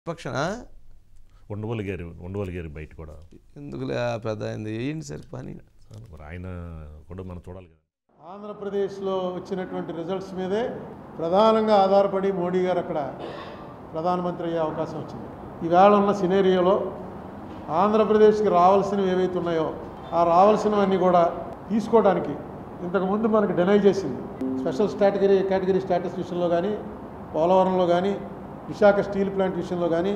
పక్షన ఉండవల్లి గారి బయట కూడా ఎందుకులే పెద్ద అయింది ఏంటి సార్ పని మరి ఆయన కూడా మనం చూడాలి కదా. ఆంధ్రప్రదేశ్లో వచ్చినటువంటి రిజల్ట్స్ మీదే ప్రధానంగా ఆధారపడి మోడీ గారు అక్కడ ప్రధానమంత్రి అయ్యే అవకాశం వచ్చింది. ఈవేళ ఉన్న సినేరియోలో ఆంధ్రప్రదేశ్కి రావాల్సినవి ఏవైతే ఉన్నాయో ఆ రావాల్సినవన్నీ కూడా తీసుకోవడానికి ఇంతకుముందు మనకు డినై చేసింది. స్పెషల్ కేటగిరీ స్టేటస్ విషయంలో కానీ, పోలవరంలో కానీ, విశాఖ స్టీల్ ప్లాంట్ విషయంలో కానీ,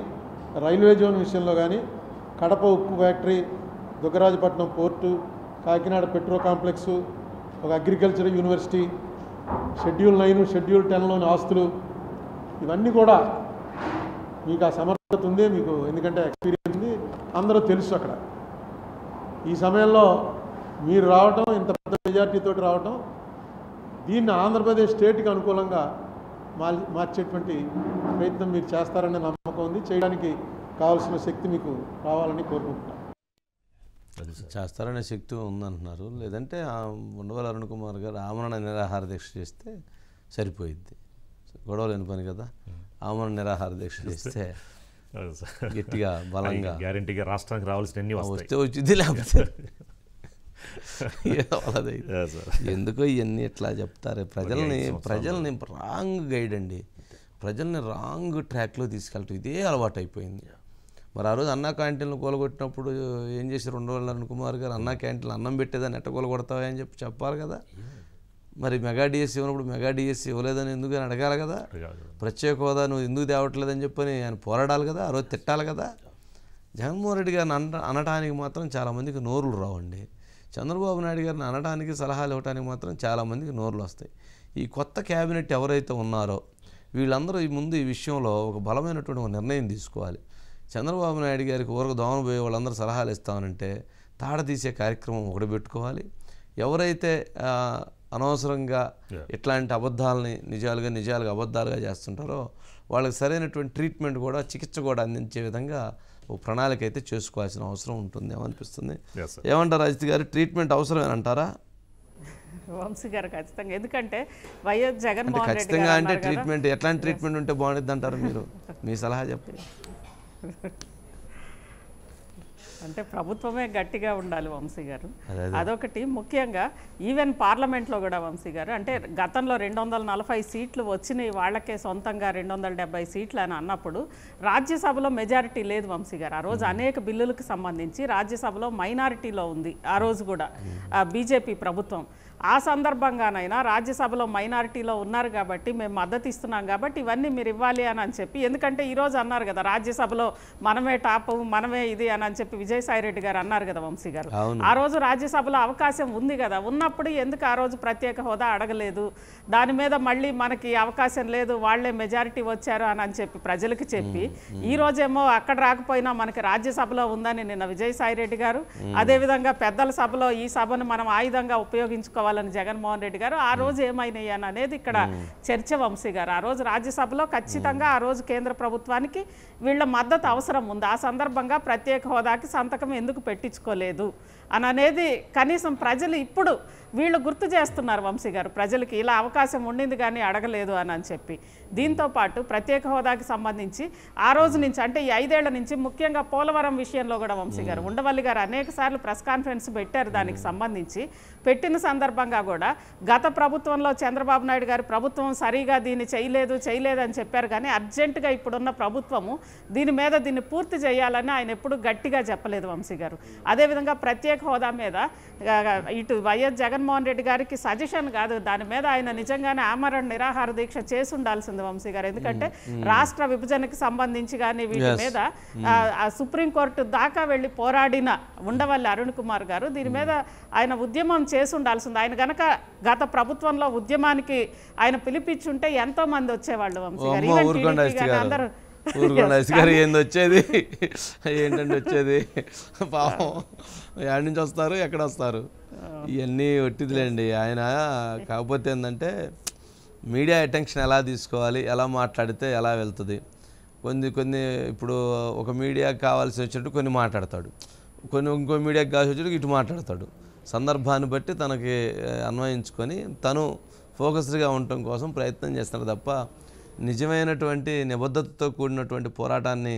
రైల్వే జోన్ విషయంలో కానీ, కడప ఉక్కు factory, Dugarajapatnam port, Kakinada petro complex, ఒక అగ్రికల్చర్ యూనివర్సిటీ, షెడ్యూల్ 9, షెడ్యూల్ 10లోని ఆస్తులు, ఇవన్నీ కూడా మీకు ఆ సమర్థత ఉంది, మీకు ఎందుకంటే ఎక్స్పీరియన్స్ ఉంది, అందరూ తెలుసు. అక్కడ ఈ సమయంలో మీరు రావటం, ఇంత పెద్ద మెజార్టీతో రావటం, దీన్ని ఆంధ్రప్రదేశ్ స్టేట్కి అనుకూలంగా మార్చేటువంటి ప్రయత్నం మీరు చేస్తారనే నమ్మకం ఉంది. చేయడానికి కావాల్సిన శక్తి మీకు రావాలని కోరుకుంటున్నాను. చేస్తారనే శక్తి ఉందంటున్నారు. లేదంటే ఉండవల్లి అరుణ్ కుమార్ గారు ఆమరణ నిరాహార దీక్ష చేస్తే సరిపోయిద్ది. గొడవ లేని పని కదా. ఆమరణ నిరాహార దీక్ష చేస్తే గట్టిగా బలంగా గ్యారెంటీగా రాష్ట్రానికి రావాల్సిన వస్తే వచ్చింది, లేకపోతే ఎందుకో ఇవన్నీ ఎట్లా చెప్తారు. ప్రజల్ని రాంగ్ గైడ్ అండి, ప్రజల్ని రాంగ్ ట్రాక్లో తీసుకెళ్ళటం ఇదే అలవాటు అయిపోయింది. మరి ఆ రోజు అన్నా క్యాంటీన్లు కూలగొట్టినప్పుడు ఏం చేశారు ఉండవల్లి అరుణ్ కుమార్ గారు? అన్నా క్యాంటీన్లు అన్నం పెట్టేదాన్ని ఎట్ట కూలగొడతావా అని చెప్పాలి కదా. మరి మెగా డిఎస్సీ ఇవ్వనప్పుడు మెగా డిఎస్సీ ఇవ్వలేదని ఎందుకు అని అడగాలి కదా. ప్రత్యేక హోదా నువ్వు ఎందుకు తేవట్లేదని చెప్పని ఆయన పోరాడాలి కదా, ఆ రోజు తిట్టాలి కదా. జగన్మోహన్ రెడ్డి గారిని అనటానికి మాత్రం చాలామందికి నోరులు రావండి. చంద్రబాబు నాయుడు గారిని అనడానికి, సలహాలు ఇవ్వడానికి మాత్రం చాలామందికి నోరులు వస్తాయి. ఈ కొత్త క్యాబినెట్ ఎవరైతే ఉన్నారో వీళ్ళందరూ ముందు ఈ విషయంలో ఒక బలమైనటువంటి ఒక నిర్ణయం తీసుకోవాలి. చంద్రబాబు నాయుడు గారికి ఊరకు దోమను పోయే వాళ్ళందరూ సలహాలు ఇస్తామనంటే తాడ తీసే కార్యక్రమం ఒకటి పెట్టుకోవాలి. ఎవరైతే అనవసరంగా ఇట్లాంటి అబద్ధాలని నిజాలుగా అబద్ధాలుగా చేస్తుంటారో వాళ్ళకి సరైనటువంటి ట్రీట్మెంట్ కూడా, చికిత్స కూడా అందించే విధంగా ఒక ప్రణాళిక అయితే చేసుకోవాల్సిన అవసరం ఉంటుంది ఏమనిపిస్తుంది? ఏమంటారు అజిత్ గారు, ట్రీట్మెంట్ అవసరమేనంటారా? వంశీ గారు ఖచ్చితంగా, ఎందుకంటే వైఎస్ జగన్మోహన్ రెడ్డి ఖచ్చితంగా అంటే ట్రీట్మెంట్ ఎట్లాంటి ట్రీట్మెంట్ ఉంటే బాగుంటుంది అంటారు మీరు? మీ సలహా చెప్పండి. అంటే ప్రభుత్వమే గట్టిగా ఉండాలి వంశీ గారు, అదొకటి. ముఖ్యంగా ఈవెన్ పార్లమెంట్లో కూడా వంశీ గారు, అంటే గతంలో 240 సీట్లు వచ్చినాయి వాళ్ళకే సొంతంగా 270 సీట్లు అని అన్నప్పుడు రాజ్యసభలో మెజారిటీ లేదు వంశీ గారు. ఆ రోజు అనేక బిల్లులకు సంబంధించి రాజ్యసభలో మైనారిటీలో ఉంది ఆ రోజు కూడా బీజేపీ ప్రభుత్వం. ఆ సందర్భంగానైనా రాజ్యసభలో మైనారిటీలో ఉన్నారు కాబట్టి మేము మద్దతు ఇస్తున్నాం కాబట్టి ఇవన్నీ మీరు ఇవ్వాలి అని చెప్పి, ఎందుకంటే ఈరోజు అన్నారు కదా రాజ్యసభలో మనమే టాప్, మనమే ఇది అని చెప్పి విజయసాయిరెడ్డి గారు అన్నారు కదా వంశీ గారు. ఆ రోజు రాజ్యసభలో అవకాశం ఉంది కదా, ఉన్నప్పుడు ఎందుకు ఆ రోజు ప్రత్యేక హోదా అడగలేదు? దాని మీద మళ్ళీ మనకి అవకాశం లేదు, వాళ్లే మెజారిటీ వచ్చారు అని చెప్పి ప్రజలకు చెప్పి, ఈ రోజేమో అక్కడ రాకపోయినా మనకి రాజ్యసభలో ఉందని నిన్న విజయసాయిరెడ్డి గారు, అదేవిధంగా పెద్దల సభలో ఈ సభను మనం ఆయుధంగా ఉపయోగించుకోవాలని జగన్మోహన్ రెడ్డి గారు, ఆ రోజు ఏమైనాయి అని అనేది ఇక్కడ చర్చ వంశీ గారు. ఆ రోజు రాజ్యసభలో ఖచ్చితంగా ఆ రోజు కేంద్ర ప్రభుత్వానికి వీళ్ళ మద్దతు అవసరం ఉంది. ఆ సందర్భంగా ప్రత్యేక హోదాకి సంతకం ఎందుకు పెట్టించుకోలేదు అని అనేది కనీసం ప్రజలు ఇప్పుడు వీళ్ళు గుర్తు చేస్తున్నారు వంశీ గారు ప్రజలకి, ఇలా అవకాశం ఉండింది కానీ అడగలేదు అని చెప్పి. దీంతోపాటు ప్రత్యేక హోదాకి సంబంధించి ఆ రోజు నుంచి, అంటే ఈ 5 ఏళ్ల నుంచి, ముఖ్యంగా పోలవరం విషయంలో కూడా వంశీ గారు, ఉండవల్లి గారు అనేక సార్లు ప్రెస్ కాన్ఫరెన్స్ పెట్టారు దానికి సంబంధించి. పెట్టిన సందర్భంగా కూడా గత ప్రభుత్వంలో చంద్రబాబు నాయుడు గారి ప్రభుత్వం సరిగా దీన్ని చేయలేదని చెప్పారు, కానీ అర్జెంటుగా ఇప్పుడున్న ప్రభుత్వము దీన్ని పూర్తి చేయాలని ఆయన ఎప్పుడు గట్టిగా చెప్పలేదు వంశీ గారు. అదేవిధంగా ప్రత్యేక హోదా మీద ఇటు వైఎస్ జగన్మోహన్ రెడ్డి గారికి సజెషన్ కాదు, దాని మీద ఆయన నిజంగానే ఆమరణ నిరాహార దీక్ష చేసి ఉండాల్సింది వంశీ గారు. ఎందుకంటే రాష్ట్ర విభజనకి సంబంధించి కానీ వీటి మీద సుప్రీంకోర్టు దాకా వెళ్ళి పోరాడిన ఉండవల్లి అరుణ్ కుమార్ గారు దీని మీద ఆయన ఉద్యమం చేసి ఉండాల్సింది. ఆయన గనక గత ప్రభుత్వంలో ఉద్యమానికి ఆయన పిలిపించుంటే ఎంతో మంది వచ్చేవాళ్ళు వంశీ గారు. అందరూ ఏంది వచ్చేది, ఏంటంటే వచ్చేది పాపం, ఎక్కడి నుంచి వస్తారు, ఎక్కడ వస్తారు, ఇవన్నీ ఒట్టిదిలేండి ఆయన. కాకపోతే ఏంటంటే మీడియా అటెన్షన్ ఎలా తీసుకోవాలి, ఎలా మాట్లాడితే ఎలా వెళ్తుంది. కొన్ని ఇప్పుడు ఒక మీడియాకి కావాల్సి వచ్చినట్టు కొన్ని మాట్లాడతాడు, ఇంకో మీడియాకి కావాల్సి వచ్చినట్టు ఇటు మాట్లాడతాడు. సందర్భాన్ని బట్టి తనకి అన్వయించుకొని తను ఫోకస్డ్గా ఉండటం కోసం ప్రయత్నం చేస్తున్నారు తప్ప నిజమైనటువంటి నిబద్ధతతో కూడినటువంటి పోరాటాన్ని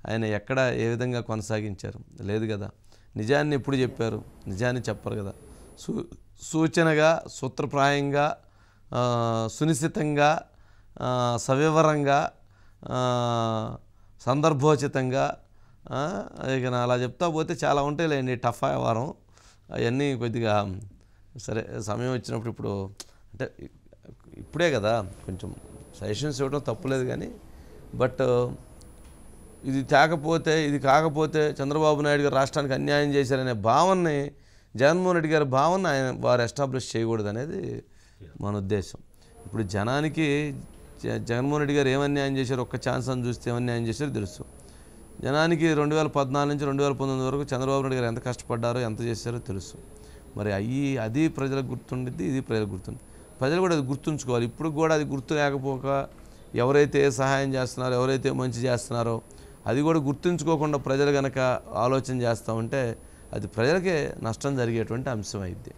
ఆయన ఎక్కడ ఏ విధంగా కొనసాగించారు? లేదు కదా. నిజాన్ని ఎప్పుడు చెప్పారు? నిజాన్ని చెప్పరు కదా. సూచనగా, సూత్రప్రాయంగా, సునిశ్చితంగా, సవివరంగా, సందర్భోచితంగా, ఇక అలా చెప్తా పోతే చాలా ఉంటాయిలేండి. టఫ్ వ్యవహారం అవన్నీ కొద్దిగా సరే సమయం వచ్చినప్పుడు ఇప్పుడు అంటే ఇప్పుడే కదా కొంచెం సజెషన్స్ ఇవ్వడం తప్పులేదు కానీ బట్ ఇది కాకపోతే చంద్రబాబు నాయుడు గారు రాష్ట్రానికి అన్యాయం చేశారనే భావనని జగన్మోహన్ రెడ్డి గారి భావన వారు ఎస్టాబ్లిష్ చేయకూడదు అనేది మన ఉద్దేశం. ఇప్పుడు జనానికి జగన్మోహన్ రెడ్డి గారు ఏమన్యాయం చేశారు, ఒక్క ఛాన్స్ అని చూస్తే ఏమన్యాయం చేశారో తెలుసు. జనానికి 2014 నుంచి 2019 వరకు చంద్రబాబు నాయుడు గారు ఎంత కష్టపడ్డారో ఎంత చేశారో తెలుసు. మరి అది ప్రజలకు గుర్తుండిద్ది, ఇది ప్రజలకు గుర్తుంది. ప్రజలు కూడా అది గుర్తుంచుకోవాలి. ఇప్పుడు కూడా అది గుర్తు లేకపోక ఎవరైతే సహాయం చేస్తున్నారో, ఎవరైతే మంచి చేస్తున్నారో అది కూడా గుర్తుంచుకోకుండా ప్రజలు కనుక ఆలోచన చేస్తూ ఉంటే అది ప్రజలకే నష్టం జరిగేటువంటి అంశం అయింది.